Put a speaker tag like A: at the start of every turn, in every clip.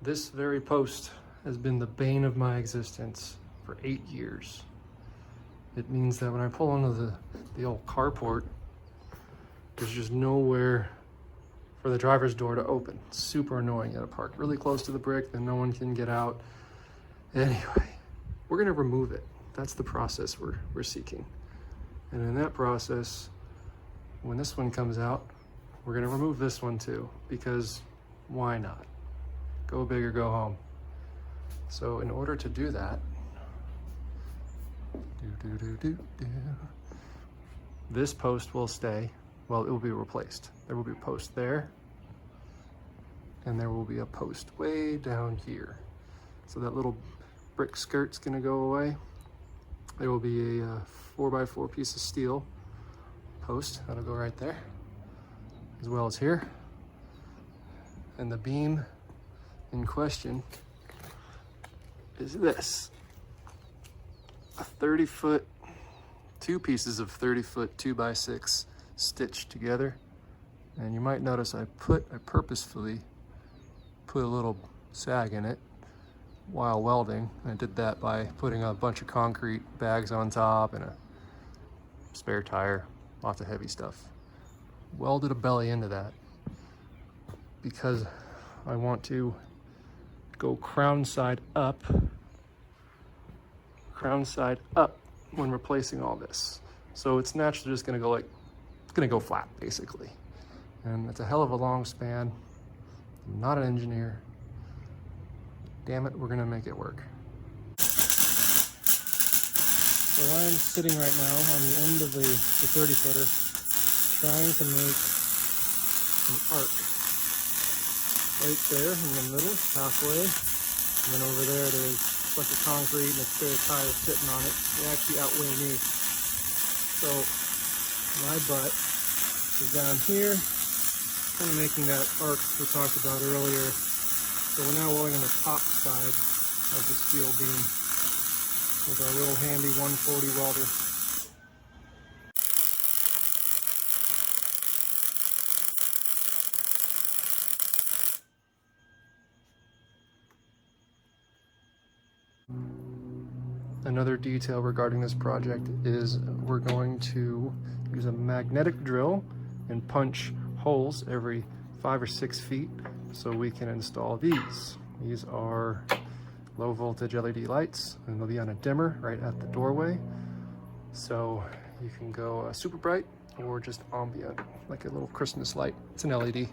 A: This very post has been the bane of my existence for 8 years. It means that when I pull onto the old carport, there's just nowhere for the driver's door to open. It's super annoying. You gotta park really close to the brick, then no one can get out. Anyway, we're gonna remove it. That's the process we're seeking. And in that process, when this one comes out, we're gonna remove this one too, because why not? Go big or go home. So in order to do that, this post will stay. Well, it will be replaced. There will be a post there, and there will be a post way down here. So that little brick skirt's gonna go away. There will be a 4x4 piece of steel post that'll go right there, as well as here. And the beam in question is this, a 30-foot, two pieces of 30-foot 2x6 stitched together. And you might notice I purposefully put a little sag in it while welding. I did that by putting a bunch of concrete bags on top and a spare tire, lots of heavy stuff. Welded a belly into that because I want to go crown side up when replacing all this. So it's naturally just gonna go it's gonna go flat basically. And it's a hell of a long span. I'm not an engineer. Damn it, we're gonna make it work. So I'm sitting right now on the end of the 30-footer, trying to make an arc. Right there in the middle, halfway. And then over there, there's a bunch of concrete and a spare tire sitting on it. They actually outweigh me. So my butt is down here, kind of making that arc we talked about earlier. So we're now welding on the top side of the steel beam with our little handy 140 welder. Another detail regarding this project is we're going to use a magnetic drill and punch holes every 5 or 6 feet so we can install these. These are low voltage LED lights, and they'll be on a dimmer right at the doorway. So you can go super bright or just ambient, like a little Christmas light. It's an LED.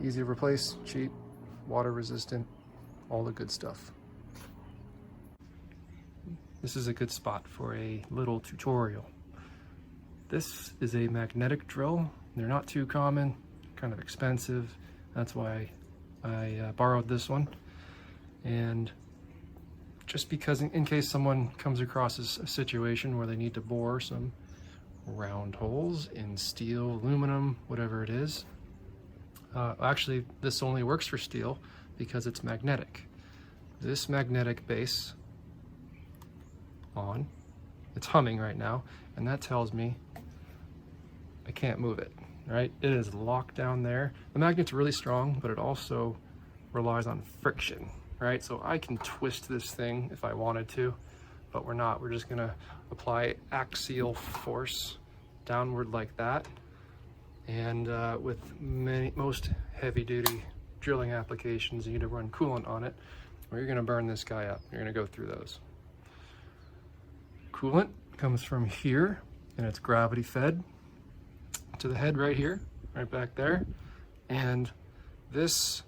A: Easy to replace, cheap, water resistant, all the good stuff. This is a good spot for a little tutorial. This is a magnetic drill. They're not too common, kind of expensive. That's why I borrowed this one. And just because in case someone comes across a situation where they need to bore some round holes in steel, aluminum, whatever it is. Actually, this only works for steel because it's magnetic. This magnetic base on, it's humming right now, and that tells me I can't move it, right? It is locked down there. The magnet's really strong, but it also relies on friction, right? So I can twist this thing if I wanted to, but we're not. We're just gonna apply axial force downward like that. And with most heavy duty drilling applications, you need to run coolant on it, or you're gonna burn this guy up. You're gonna go through those. Coolant comes from here, and it's gravity fed to the head right here, right back there. And this,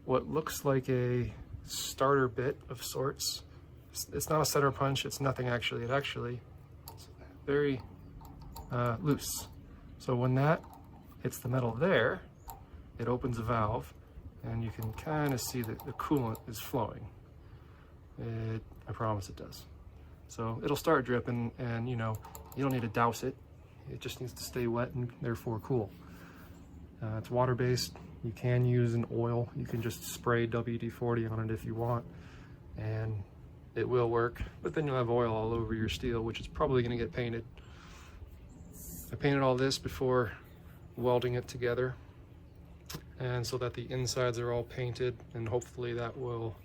A: what looks like a starter bit of sorts, it's not a center punch, it's nothing actually. It's very loose. So when that hits the metal there, it opens a valve, and you can kind of see that the coolant is flowing. I promise it does. So it'll start dripping, and you don't need to douse it. It just needs to stay wet and therefore cool. It's water-based. You can use an oil. You can just spray WD-40 on it if you want, and it will work. But then you'll have oil all over your steel, which is probably going to get painted. I painted all this before welding it together, and so that the insides are all painted, and hopefully that will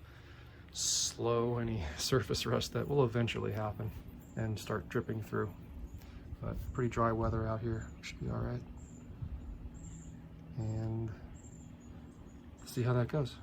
A: slow any surface rust that will eventually happen and start dripping through. But pretty dry weather out here, should be all right. And see how that goes.